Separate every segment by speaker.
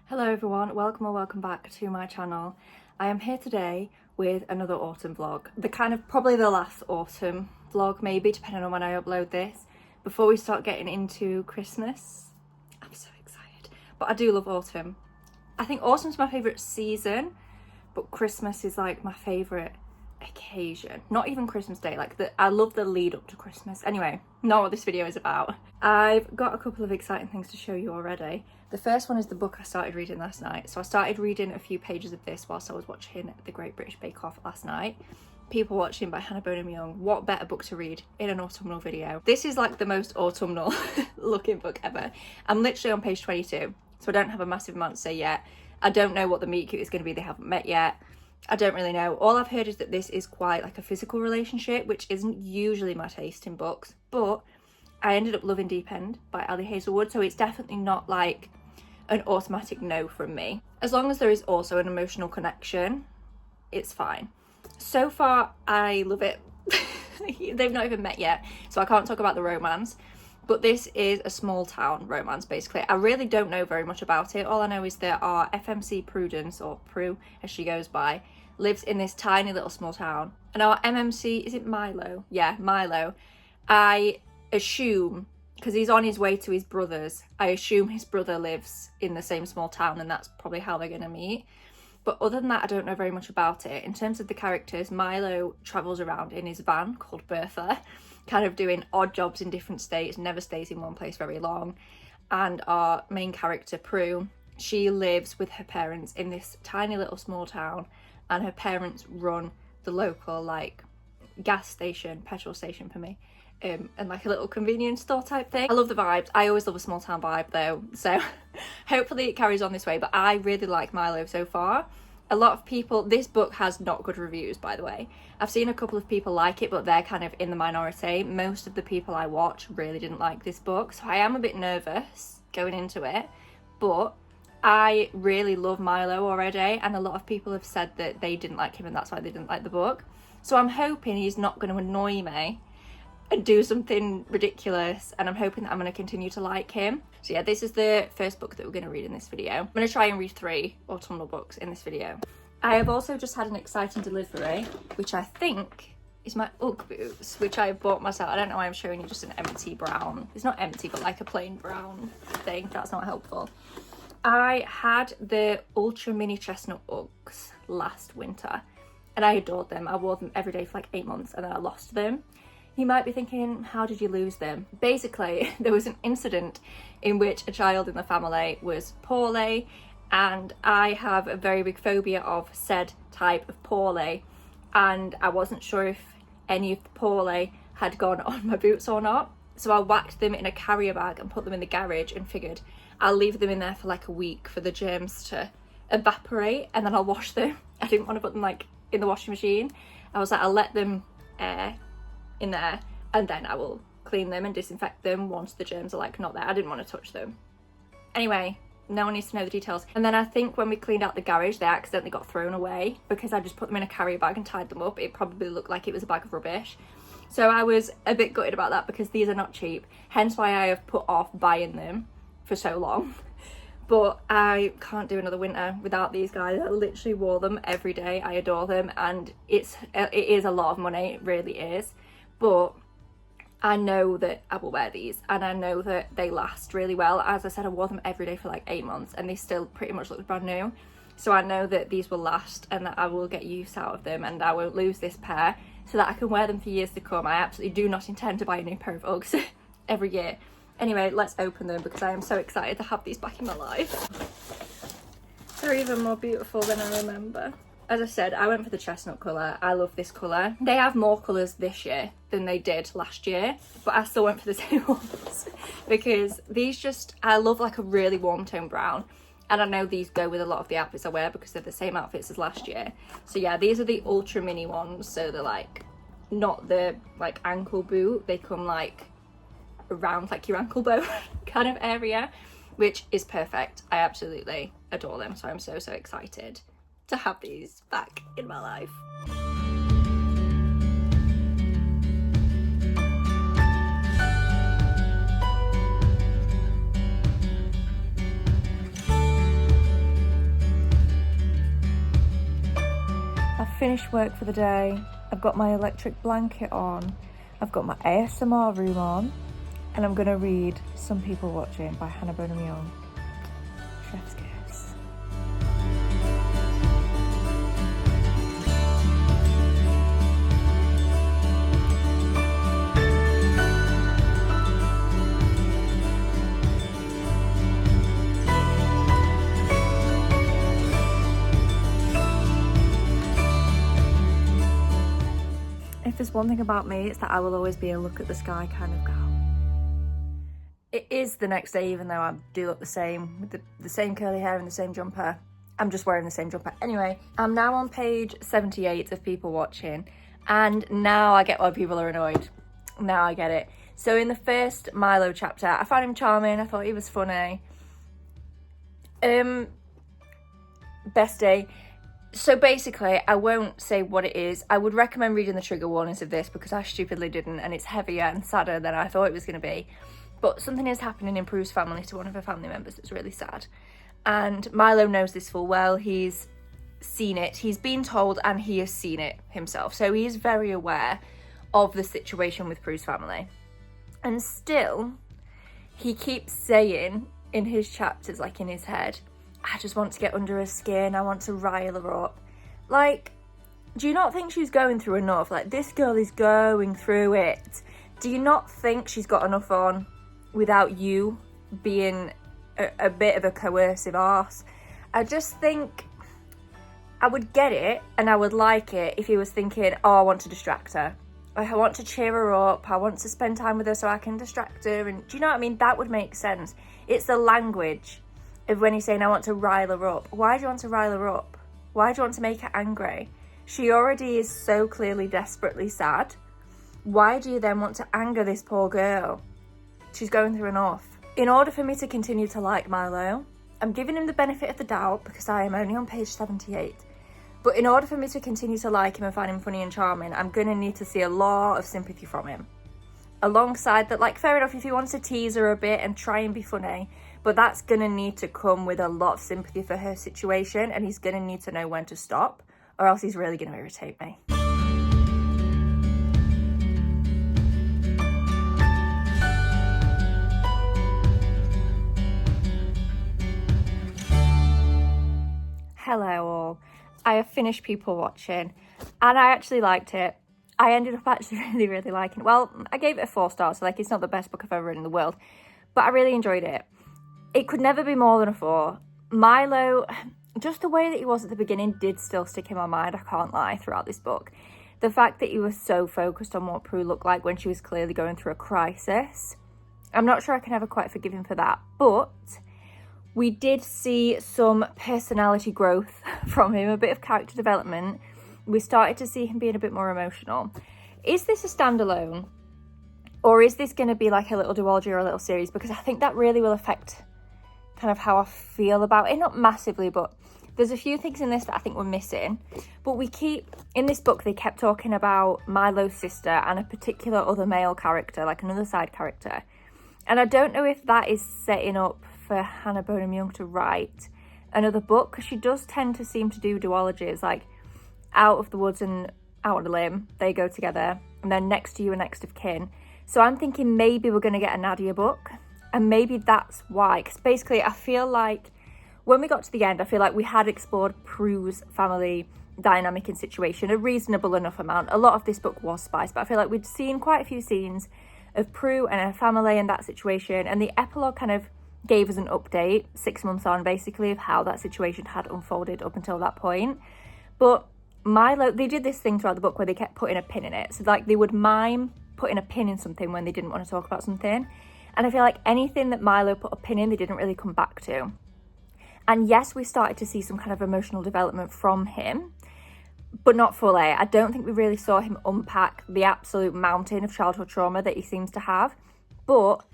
Speaker 1: Hello everyone, welcome or welcome back to my channel. I am here today with another autumn vlog. Probably the last autumn vlog maybe, depending on when I upload this, before we start getting into Christmas. I'm so excited. But I do love autumn. I think autumn's my favourite season, but Christmas is like my favourite occasion. Not even Christmas Day, I love the lead up to Christmas. Anyway, not what this video is about. I've got a couple of exciting things to show you already. The first one is the book I started reading last night. So I started reading a few pages of this whilst I was watching the Great British Bake Off last night. People Watching by Hannah Bonham Young. What better book to read in an autumnal video? This is like the most autumnal looking book ever. I'm literally on page 22, so I don't have a massive amount to say yet. I don't know what the meet cute is going to be. They haven't met yet. I don't really know. All I've heard is that this is quite like a physical relationship, which isn't usually my taste in books, but I ended up loving Deep End by Ali Hazelwood, so it's definitely not like an automatic no from me. As long as there is also an emotional connection, it's fine. So far, I love it. They've not even met yet, so I can't talk about the romance, but this is a small town romance, basically. I really don't know very much about it. All I know is that our FMC Prudence, or Prue as she goes by, lives in this tiny little small town. And our MMC, is it Milo? Yeah, Milo. I assume, because he's on his way to his brother's, I assume his brother lives in the same small town and that's probably how they're going to meet. But other than that, I don't know very much about it. In terms of the characters, Milo travels around in his van called Bertha, kind of doing odd jobs in different states, never stays in one place very long. And our main character, Prue, she lives with her parents in this tiny little small town, and her parents run the local like gas station, petrol station for me, and like a little convenience store type thing. I love the vibes. I always love a small town vibe though, so hopefully it carries on this way. But I really like Milo so far. A lot of people, this book has not good reviews, by the way. I've seen a couple of people like it, but they're kind of in the minority. Most of the people I watch really didn't like this book, so I am a bit nervous going into it, but I really love Milo already, and a lot of people have said that they didn't like him and that's why they didn't like the book. So I'm hoping he's not going to annoy me and do something ridiculous, and I'm hoping that I'm going to continue to like him. So yeah, this is the first book that we're going to read in this video. I'm going to try and read 3 autumnal books in this video. I have also just had an exciting delivery, which I think is my Ugg boots, which I bought myself. I don't know why I'm showing you just an empty brown. It's not empty, but like a plain brown thing. That's not helpful. I had the ultra mini chestnut Uggs last winter and I adored them. I wore them every day for like 8 months and then I lost them. You might be thinking, how did you lose them? Basically, there was an incident in which a child in the family was poorly, and I have a very big phobia of said type of poorly, and I wasn't sure if any of the poorly had gone on my boots or not. So I whacked them in a carrier bag and put them in the garage and figured I'll leave them in there for like a week for the germs to evaporate and then I'll wash them. I didn't want to put them like in the washing machine. I was like, I'll let them air in there and then I will clean them and disinfect them once the germs are like not there. I didn't want to touch them. Anyway, no one needs to know the details. And then I think when we cleaned out the garage, they accidentally got thrown away because I just put them in a carrier bag and tied them up. It probably looked like it was a bag of rubbish. So I was a bit gutted about that because these are not cheap, hence why I have put off buying them for so long. But I can't do another winter without these guys. I literally wore them every day. I adore them, and it is a lot of money, it really is. But I know that I will wear these and I know that they last really well. As I said, I wore them every day for like 8 months and they still pretty much look brand new. So I know that these will last and that I will get use out of them and I won't lose this pair, so that I can wear them for years to come. I absolutely do not intend to buy a new pair of Uggs every year. Anyway, let's open them because I am so excited to have these back in my life. They're even more beautiful than I remember. As I said, I went for the chestnut colour. I love this colour. They have more colours this year than they did last year, but I still went for the same ones because these just, I love like a really warm tone brown. And I know these go with a lot of the outfits I wear because they're the same outfits as last year. So yeah, these are the ultra mini ones. So they're like, not the like ankle boot. They come like around like your ankle bone kind of area, which is perfect. I absolutely adore them. So I'm so excited to have these back in my life. finished work for the day. I've got my electric blanket on. I've got my ASMR room on. And I'm going to read Some People Watching by Hannah Bonham Young. Chef's kiss. If there's one thing about me, it's that I will always be a look at the sky kind of girl. It is the next day, even though I do look the same, with the same curly hair and the same jumper. I'm just wearing the same jumper. Anyway, I'm now on page 78 of People Watching, and now I get why people are annoyed. Now I get it. So in the first Milo chapter, I found him charming. I thought he was funny. Best day. So basically, I won't say what it is. I would recommend reading the trigger warnings of this because I stupidly didn't, and it's heavier and sadder than I thought it was going to be. But something is happening in Prue's family to one of her family members that's really sad. And Milo knows this full well. He's seen it. He's been told and he has seen it himself. So he is very aware of the situation with Prue's family. And still, he keeps saying in his chapters, like in his head, I just want to get under her skin. I want to rile her up. Like, do you not think she's going through enough? Like, this girl is going through it. Do you not think she's got enough on without you being a bit of a coercive arse? I just think I would get it and I would like it if he was thinking, oh, I want to distract her. Like, I want to cheer her up. I want to spend time with her so I can distract her. And do you know what I mean? That would make sense. It's the language of when he's saying, I want to rile her up. Why do you want to rile her up? Why do you want to make her angry? She already is so clearly desperately sad. Why do you then want to anger this poor girl? She's going through enough. In order for me to continue to like Milo, I'm giving him the benefit of the doubt because I am only on page 78. But in order for me to continue to like him and find him funny and charming, I'm going to need to see a lot of sympathy from him. Alongside that, like, fair enough if he wants to tease her a bit and try and be funny, but that's going to need to come with a lot of sympathy for her situation, and he's going to need to know when to stop, or else he's really going to irritate me. Hello all. I have finished People Watching, and I actually liked it. I ended up actually really liking it. Well, I gave it a 4 stars, so like it's not the best book I've ever read in the world, but I really enjoyed it. It could never be more than a 4. Milo, just the way that he was at the beginning did still stick in my mind, I can't lie, throughout this book. The fact that he was so focused on what Prue looked like when she was clearly going through a crisis, I'm not sure I can ever quite forgive him for that, but we did see some personality growth from him, a bit of character development. We started to see him being a bit more emotional. Is this a standalone? Or is this going to be like a little duology or a little series? Because I think that really will affect kind of how I feel about it. Not massively, but there's a few things in this that I think we're missing. But in this book, they kept talking about Milo's sister and a particular other male character, like another side character. And I don't know if that is setting up for Hannah Bonham Young to write another book, because she does tend to seem to do duologies, like Out of the Woods and Out on a Limb, they go together, and then Next to You and Next of Kin. So I'm thinking maybe we're going to get a Nadia book, and maybe that's why, because basically I feel like when we got to the end, I feel like we had explored Prue's family dynamic and situation a reasonable enough amount. A lot of this book was spice, but I feel like we'd seen quite a few scenes of Prue and her family and that situation, and the epilogue kind of gave us an update 6 months on basically of how that situation had unfolded up until that point. But Milo, they did this thing throughout the book where they kept putting a pin in it, so like they would mime putting a pin in something when they didn't want to talk about something, and I feel like anything that Milo put a pin in, they didn't really come back to. And yes, we started to see some kind of emotional development from him, but not fully. I don't think we really saw him unpack the absolute mountain of childhood trauma that he seems to have. But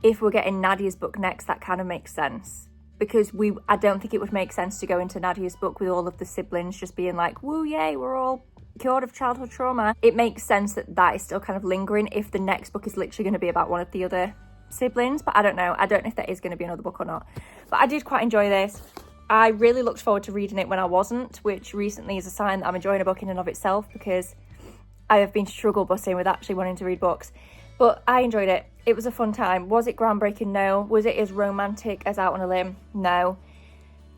Speaker 1: if we're getting Nadia's book next, that kind of makes sense, because I don't think it would make sense to go into Nadia's book with all of the siblings just being like, woo, yay, we're all cured of childhood trauma. It makes sense that that is still kind of lingering if the next book is literally going to be about one of the other siblings, but I don't know if that is going to be another book or not. But I did quite enjoy this. I really looked forward to reading it when I wasn't, which recently is a sign that I'm enjoying a book in and of itself, because I have been struggle busting with actually wanting to read books. But I enjoyed it. It was a fun time. Was it groundbreaking? No. Was it as romantic as Out on a Limb? No.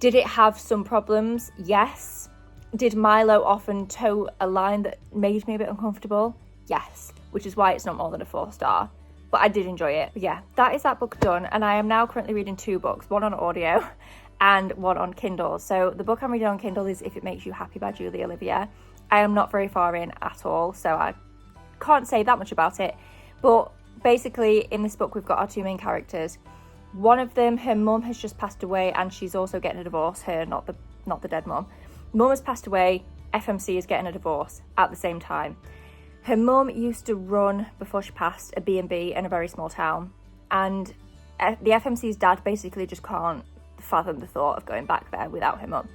Speaker 1: Did it have some problems? Yes. Did Milo often toe a line that made me a bit uncomfortable? Yes. Which is why it's not more than a 4-star. But I did enjoy it. But yeah, that is that book done. And I am now currently reading 2 books, one on audio and one on Kindle. So the book I'm reading on Kindle is If It Makes You Happy by Julie Olivia. I am not very far in at all, so I can't say that much about it. But basically, in this book, we've got our 2 main characters. One of them, her mum has just passed away, and she's also getting a divorce. Her, not the dead mum. Mum has passed away. FMC is getting a divorce at the same time. Her mum used to run, before she passed, a B&B in a very small town, and the FMC's dad basically just can't fathom the thought of going back there without her mum.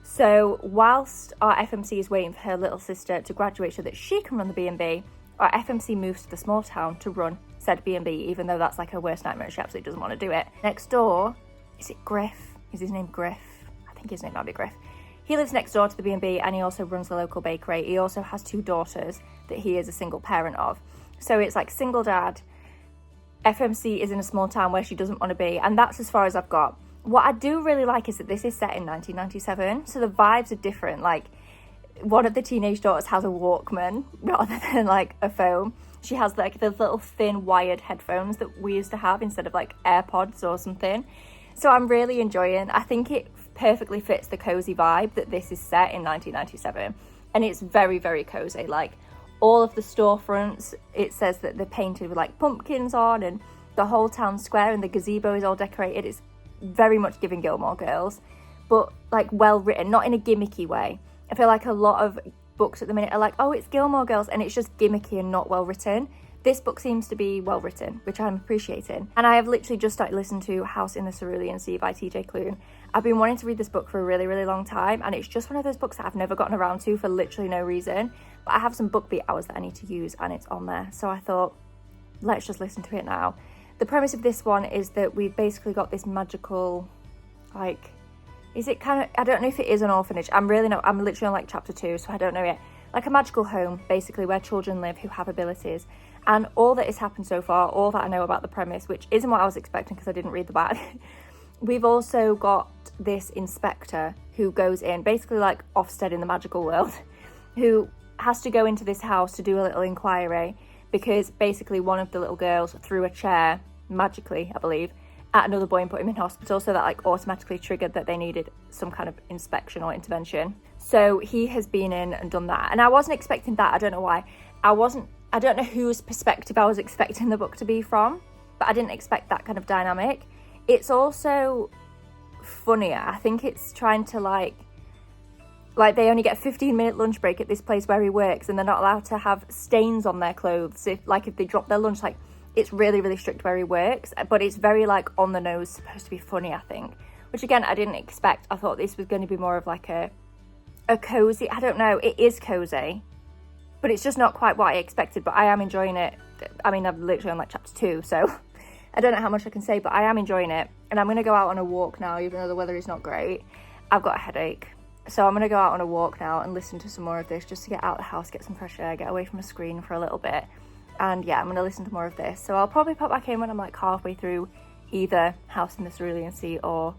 Speaker 1: So whilst our FMC is waiting for her little sister to graduate so that she can run the B&B, our FMC moves to the small town to run said B&B, even though that's like her worst nightmare. She absolutely doesn't want to do it. Next door, is it Griff? Is his name Griff? I think his name might be Griff. He lives next door to the B&B, and he also runs the local bakery. He also has 2 daughters that he is a single parent of. So it's like single dad. FMC is in a small town where she doesn't want to be, and that's as far as I've got. What I do really like is that this is set in 1997, so the vibes are different. Like, one of the teenage daughters has a Walkman rather than like a phone. She has like the little thin wired headphones that we used to have instead of like AirPods or something. So I'm really enjoying. I think it perfectly fits the cozy vibe that this is set in 1997, and it's very, very cozy. Like, all of the storefronts, it says that they're painted with like pumpkins on, and the whole town square and the gazebo is all decorated. It's very much giving Gilmore Girls, but like well written, not in a gimmicky way. I feel like a lot of books at the minute are like, oh, it's Gilmore Girls, and it's just gimmicky and not well written. This book seems to be well written, which I'm appreciating. And I have literally just started listening to House in the Cerulean Sea by TJ Klune. I've been wanting to read this book for a really, really long time, and it's just one of those books that I've never gotten around to for literally no reason. But I have some book beat hours that I need to use, and it's on there. So I thought, let's just listen to it now. The premise of this one is that we've basically got this magical, like, is it kind of, I don't know if it is an orphanage. I'm literally on like chapter 2, so I don't know yet. Like a magical home, basically, where children live who have abilities. And all that has happened so far, all that I know about the premise, which isn't what I was expecting because I didn't read the back. We've also got this inspector who goes in, basically like Ofsted in the magical world, who has to go into this house to do a little inquiry because basically one of the little girls threw a chair, magically, I believe, at another boy and put him in hospital, so that like automatically triggered that they needed some kind of inspection or intervention. So he has been in and done that. And I wasn't expecting that. I don't know why. I don't know whose perspective I was expecting the book to be from, but I didn't expect that kind of dynamic. It's also funnier. I think it's trying to like they only get a 15-minute lunch break at this place where he works, and they're not allowed to have stains on their clothes if they drop their lunch. Like, it's really, really strict where he works, but it's very like on the nose, supposed to be funny, I think, which again I didn't expect. I thought this was going to be more of like a cozy, I don't know, it is cozy, but it's just not quite what I expected. But I am enjoying it. I mean, I'm literally on like chapter 2, so I don't know how much I can say, but I am enjoying it. And I'm going to go out on a walk now, even though the weather is not great. I've got a headache, so I'm going to go out on a walk now and listen to some more of this, just to get out of the house, get some fresh air, get away from a screen for a little bit. And yeah, I'm going to listen to more of this. So I'll probably pop back in when I'm like halfway through either House in the Cerulean Sea or,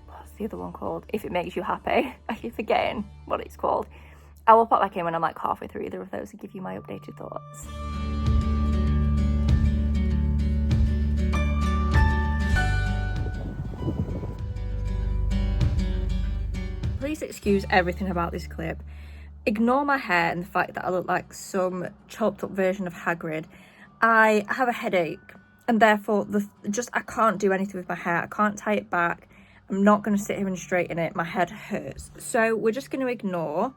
Speaker 1: what's the other one called? If It Makes You Happy. I keep forgetting what it's called. I will pop back in when I'm like halfway through either of those and give you my updated thoughts. Please excuse everything about this clip. Ignore my hair and the fact that I look like some chopped up version of Hagrid. I have a headache, and therefore I can't do anything with my hair. I can't tie it back. I'm not going to sit here and straighten it. My head hurts. So we're just going to ignore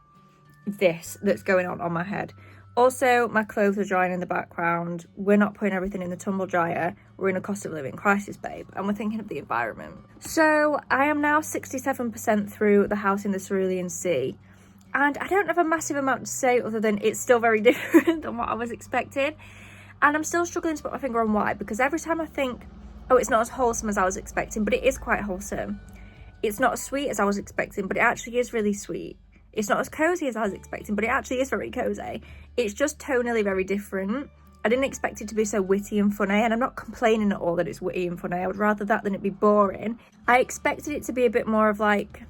Speaker 1: this that's going on my head. Also, my clothes are drying in the background. We're not putting everything in the tumble dryer. We're in a cost of living crisis, babe, and we're thinking of the environment. So I am now 67% through the House in the Cerulean Sea. And I don't have a massive amount to say other than it's still very different than what I was expecting. And I'm still struggling to put my finger on why, because every time I think, oh, it's not as wholesome as I was expecting, but it is quite wholesome. It's not as sweet as I was expecting, but it actually is really sweet. It's not as cozy as I was expecting, but it actually is very cozy. It's just tonally very different. I didn't expect it to be so witty and funny, and I'm not complaining at all that it's witty and funny. I would rather that than it be boring. I expected it to be a bit more of like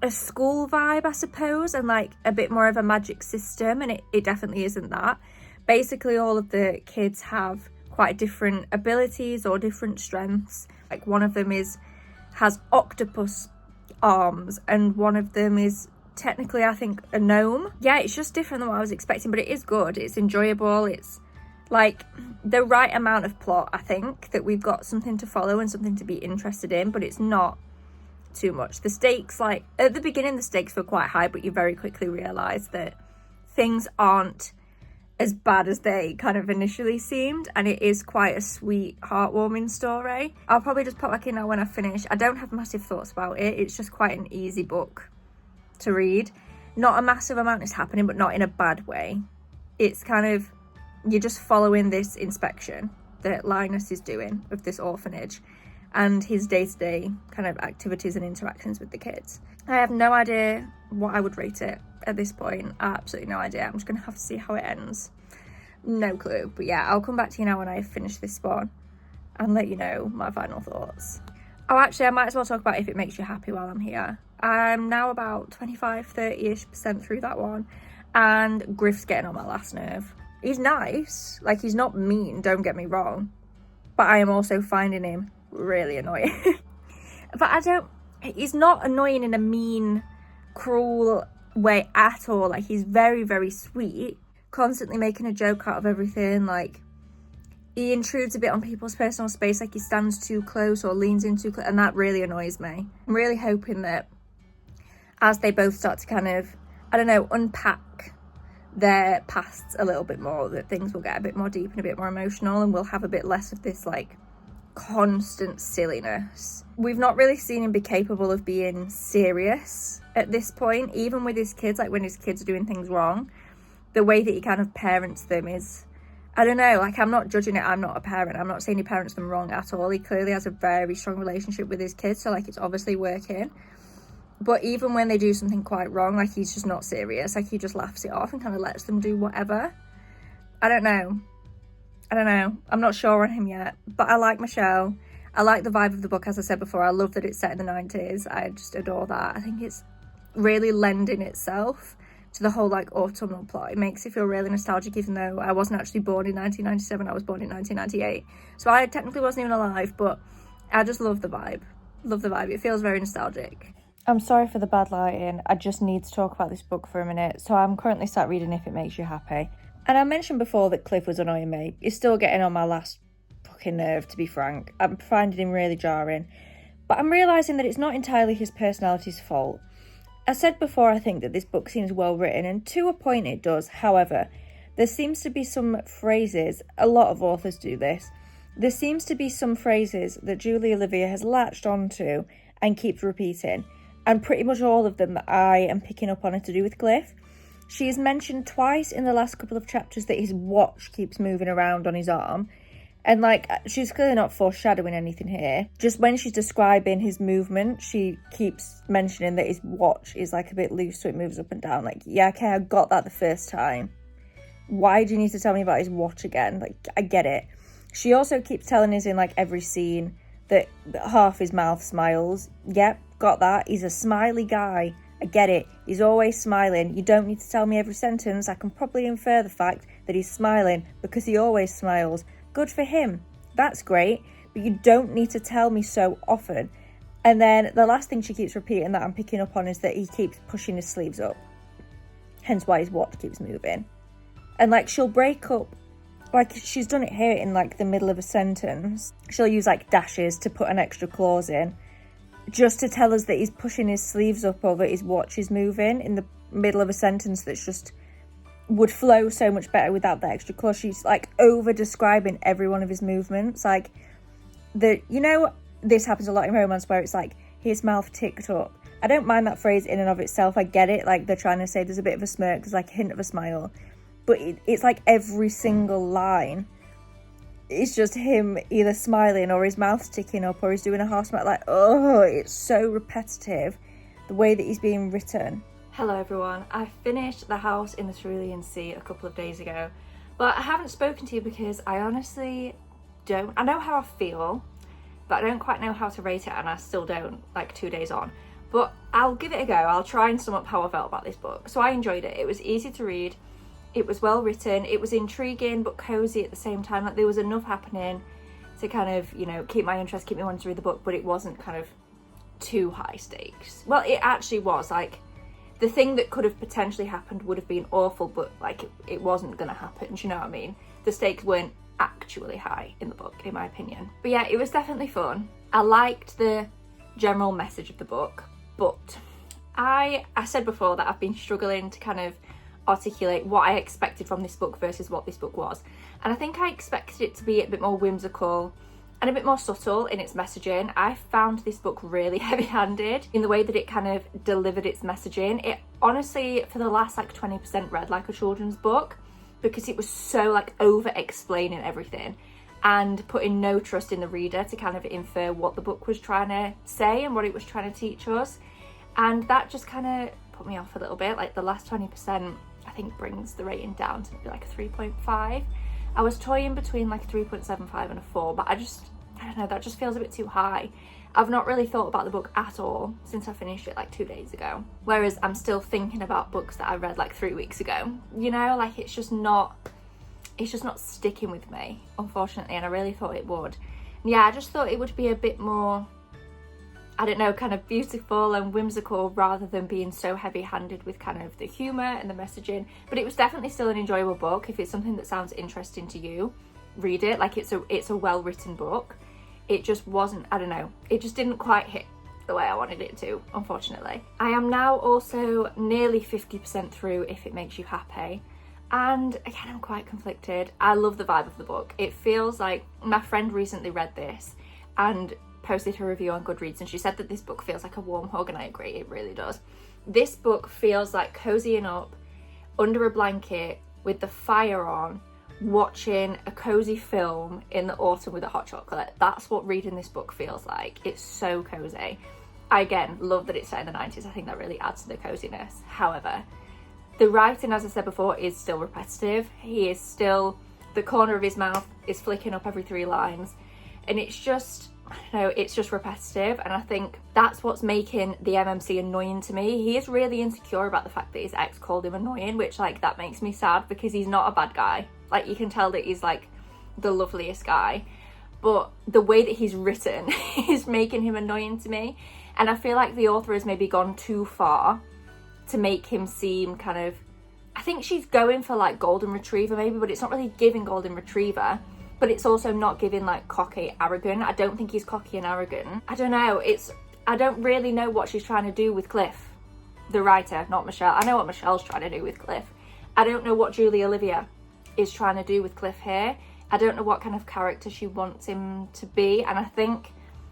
Speaker 1: a school vibe, I suppose, and like a bit more of a magic system, and it definitely isn't that. Basically, all of the kids have quite different abilities or different strengths. Like one of them has octopus arms, and one of them is technically, I think, a gnome. Yeah, it's just different than what I was expecting, but it is good. It's enjoyable. It's like the right amount of plot, I think, that we've got something to follow and something to be interested in, but it's not too much. The stakes, like at the beginning, the stakes were quite high, but you very quickly realise that things aren't as bad as they kind of initially seemed, and it is quite a sweet, heartwarming story. I'll probably just pop back in now when I finish. I don't have massive thoughts about it. It's just quite an easy book to read. Not a massive amount is happening, but not in a bad way. It's kind of, you're just following this inspection that Linus is doing of this orphanage and his day-to-day kind of activities and interactions with the kids. I have no idea what I would rate it at this point. Absolutely no idea. I'm just gonna have to see how it ends. No clue. But yeah, I'll come back to you now when I finish this one and let you know my final thoughts. Oh, actually, I might as well talk about if it makes you happy while I'm here. I'm now about 25-30-ish% through that one, and Griff's getting on my last nerve. He's nice, like he's not mean, don't get me wrong, but I am also finding him really annoying. But he's not annoying in a mean, cruel way at all. Like, he's very, very sweet, constantly making a joke out of everything. Like, he intrudes a bit on people's personal space, like he stands too close or leans in too close, and that really annoys me. I'm really hoping that as they both start to kind of, I don't know, unpack their pasts a little bit more, that things will get a bit more deep and a bit more emotional, and we'll have a bit less of this like constant silliness. We've not really seen him be capable of being serious at this point, even with his kids. Like when his kids are doing things wrong, the way that he kind of parents them is, I don't know, like I'm not judging it, I'm not a parent, I'm not saying he parents them wrong at all. He clearly has a very strong relationship with his kids, so like it's obviously working. But even when they do something quite wrong, like he's just not serious. Like he just laughs it off and kind of lets them do whatever. I don't know. I'm not sure on him yet. But I like Michelle. I like the vibe of the book, as I said before. I love that it's set in the 90s. I just adore that. I think it's really lending itself to the whole like autumnal plot. It makes it feel really nostalgic, even though I wasn't actually born in 1997. I was born in 1998. So I technically wasn't even alive, but I just love the vibe. Love the vibe. It feels very nostalgic. I'm sorry for the bad lighting. I just need to talk about this book for a minute. So I'm currently sat reading If It Makes You Happy. And I mentioned before that Cliff was annoying me. He's still getting on my last fucking nerve, to be frank. I'm finding him really jarring. But I'm realising that it's not entirely his personality's fault. I said before, I think that this book seems well written, and to a point it does. However, there seems to be some phrases, a lot of authors do this, there seems to be some phrases that Julie Olivia has latched onto and keeps repeating. And pretty much all of them that I am picking up on are to do with Cliff. She has mentioned twice in the last couple of chapters that his watch keeps moving around on his arm. And like, she's clearly not foreshadowing anything here. Just when she's describing his movement, she keeps mentioning that his watch is like a bit loose, so it moves up and down. Like, yeah, okay, I got that the first time. Why do you need to tell me about his watch again? Like, I get it. She also keeps telling us in like every scene that half his mouth smiles. Yep, got that. He's a smiley guy. I get it. He's always smiling. You don't need to tell me every sentence. I can probably infer the fact that he's smiling because he always smiles. Good for him. That's great. But you don't need to tell me so often. And then the last thing she keeps repeating that I'm picking up on is that he keeps pushing his sleeves up. Hence why his watch keeps moving. And like, she'll break up, like she's done it here in like the middle of a sentence. She'll use like dashes to put an extra clause in, just to tell us that he's pushing his sleeves up or that his watch is moving in the middle of a sentence that's just would flow so much better without that extra clause. She's like over describing every one of his movements. Like, you know, this happens a lot in romance where it's like his mouth ticked up. I don't mind that phrase in and of itself. I get it. Like, they're trying to say there's a bit of a smirk, there's like a hint of a smile. But it's like every single line it's just him either smiling or his mouth sticking up or he's doing a half smile. Like, oh, it's so repetitive, the way that he's being written. Hello everyone, I finished The House in the Cerulean Sea a couple of days ago, but I haven't spoken to you because I honestly don't. I know how I feel, but I don't quite know how to rate it, and I still don't, like 2 days on. But I'll give it a go. I'll try and sum up how I felt about this book. So I enjoyed it. It was easy to read. It was well written. It was intriguing but cozy at the same time. Like, there was enough happening to kind of, you know, keep my interest, keep me wanting to read the book, but it wasn't kind of too high stakes. Well, it actually was. Like, the thing that could have potentially happened would have been awful, but like it wasn't gonna happen. Do you know what I mean? The stakes weren't actually high in the book, in my opinion. But yeah, it was definitely fun. I liked the general message of the book, but I said before that I've been struggling to kind of articulate what I expected from this book versus what this book was. And I think I expected it to be a bit more whimsical and a bit more subtle in its messaging. I found this book really heavy-handed in the way that it kind of delivered its messaging. It honestly, for the last like 20%, read like a children's book because it was so like over-explaining everything and putting no trust in the reader to kind of infer what the book was trying to say and what it was trying to teach us. And that just kind of put me off a little bit. Like, the last 20%, I think, brings the rating down to maybe like a 3.5. I was toying between like 3.75 and a 4, but I don't know, that just feels a bit too high. I've not really thought about the book at all since I finished it like 2 days ago. Whereas I'm still thinking about books that I read like 3 weeks ago. You know, like it's just not sticking with me, unfortunately, and I really thought it would. And yeah, I just thought it would be a bit more, I don't know, kind of beautiful and whimsical rather than being so heavy-handed with kind of the humour and the messaging. But it was definitely still an enjoyable book. If it's something that sounds interesting to you, read it. Like, it's a well-written book. It just wasn't, I don't know, it just didn't quite hit the way I wanted it to, unfortunately. I am now also nearly 50% through If It Makes You Happy. And again, I'm quite conflicted. I love the vibe of the book. It feels like, my friend recently read this and posted her review on Goodreads, and she said that this book feels like a warm hug, and I agree, it really does. This book feels like cozying up under a blanket with the fire on, watching a cozy film in the autumn with a hot chocolate. That's what reading this book feels like. It's so cozy. I again love that it's set in the 90s. I think that really adds to the coziness. However, the writing, as I said before, is still repetitive. He is still, the corner of his mouth is flicking up every 3 lines, and it's just, I don't know, it's just repetitive. And I think that's what's making the MMC annoying to me. He is really insecure about the fact that his ex called him annoying, which, like, that makes me sad because he's not a bad guy. Like, you can tell that he's like the loveliest guy, but the way that he's written is making him annoying to me. And I feel like the author has maybe gone too far to make him seem kind of, I think she's going for like golden retriever maybe, but it's not really giving golden retriever, but it's also not giving like cocky, arrogant. I don't think he's cocky and arrogant. I don't know, I don't really know what she's trying to do with Cliff, the writer, not Michelle. I know what Michelle's trying to do with Cliff. I don't know what Julie Olivia is trying to do with Cliff here. I don't know what kind of character she wants him to be, and I think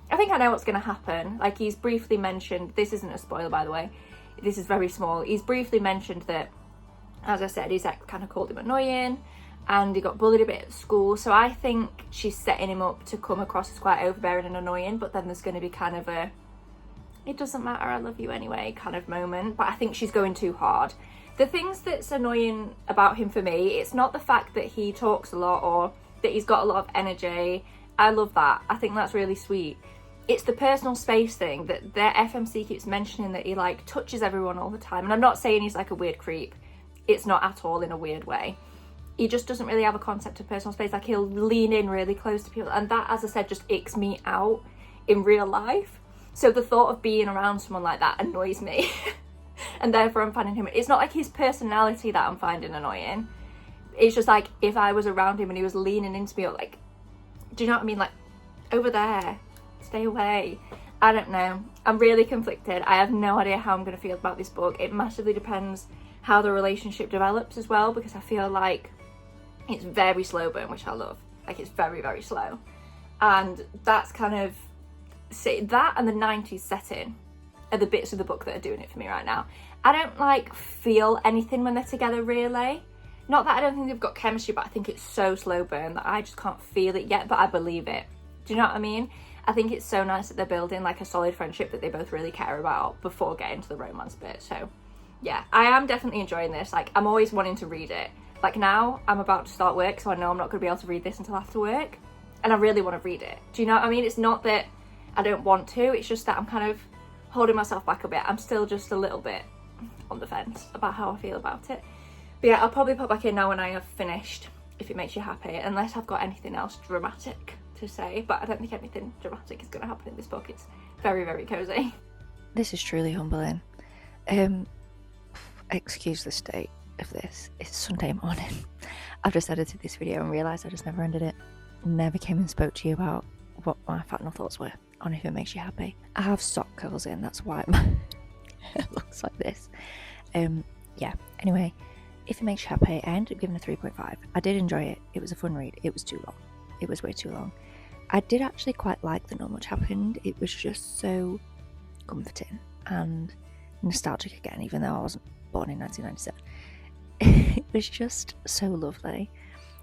Speaker 1: I know what's going to happen. Like, he's briefly mentioned, this isn't a spoiler by the way, this is very small, he's briefly mentioned that, as I said, his ex kind of called him annoying and he got bullied a bit at school. So I think she's setting him up to come across as quite overbearing and annoying, but then there's going to be kind of a, it doesn't matter, I love you anyway kind of moment. But I think she's going too hard. The things that's annoying about him for me, it's not the fact that he talks a lot or that he's got a lot of energy. I love that. I think that's really sweet. It's the personal space thing that their FMC keeps mentioning, that he like touches everyone all the time. And I'm not saying he's like a weird creep. It's not at all in a weird way. He just doesn't really have a concept of personal space. Like, he'll lean in really close to people. And that, as I said, just icks me out in real life. So the thought of being around someone like that annoys me. And therefore I'm finding him, it's not like his personality that I'm finding annoying. It's just like, if I was around him and he was leaning into me, or like, do you know what I mean? Like, over there, stay away. I don't know. I'm really conflicted. I have no idea how I'm going to feel about this book. It massively depends how the relationship develops as well, because I feel like it's very slow burn, which I love. Like, it's very, very slow. And that's kind of, see, that and the 90s setting are the bits of the book that are doing it for me right now. I don't like feel anything when they're together really. Not that I don't think they've got chemistry, but I think it's so slow burn that I just can't feel it yet, but I believe it. Do you know what I mean? I think it's so nice that they're building like a solid friendship that they both really care about before getting to the romance bit. So yeah, I am definitely enjoying this. Like, I'm always wanting to read it. Like, now I'm about to start work, so I know I'm not going to be able to read this until after work, and I really want to read it. Do you know what I mean? It's not that I don't want to, it's just that I'm kind of holding myself back a bit. I'm still just a little bit on the fence about how I feel about it. But yeah, I'll probably pop back in now when I have finished, if it makes you happy, unless I've got anything else dramatic to say. But I don't think anything dramatic is going to happen in this book. It's very, very cozy. This is truly humbling. Excuse the state of this. It's Sunday morning. I've just edited this video and realised I just never ended it. Never came and spoke to you about what my final thoughts were on If It Makes You Happy. I have sock curls in, that's why it looks like this. Yeah, anyway, If It Makes You Happy, I ended up giving a 3.5. I did enjoy it. It was a fun read. It was too long. It was way too long. I did actually quite like that not much happened. It was just so comforting and nostalgic again, even though I wasn't born in 1997. It was just so lovely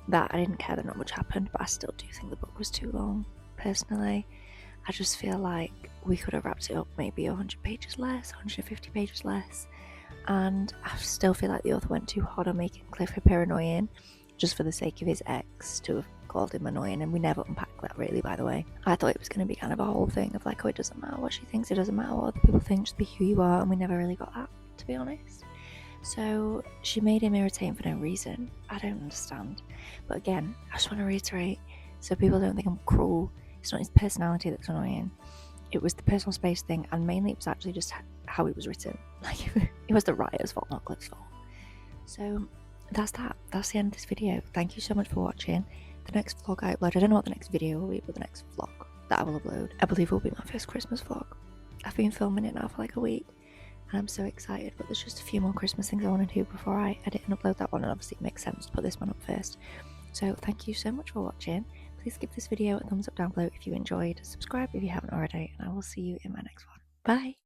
Speaker 1: that I didn't care that not much happened, but I still do think the book was too long, personally. I just feel like we could have wrapped it up maybe 100 pages less, 150 pages less, and I still feel like the author went too hard on making Cliff appear annoying, just for the sake of his ex to have called him annoying, and we never unpacked that really, by the way. I thought it was going to be kind of a whole thing of like, oh, it doesn't matter what she thinks, it doesn't matter what other people think, just be who you are, and we never really got that, to be honest. So she made him irritating for no reason. I don't understand. But again, I just want to reiterate, so people don't think I'm cruel, it's not his personality that's annoying. It was the personal space thing, and mainly it was actually just how it was written. Like, it was the writer's fault, not Cliff's fault. So that's that. That's the end of this video. Thank you so much for watching. The next vlog I upload, I don't know what the next video will be, but the next vlog that I will upload, I believe will be my first Christmas vlog. I've been filming it now for like a week, and I'm so excited, but there's just a few more Christmas things I want to do before I edit and upload that one, and obviously it makes sense to put this one up first. So thank you so much for watching. Please give this video a thumbs up down below if you enjoyed, subscribe if you haven't already, and I will see you in my next one. Bye!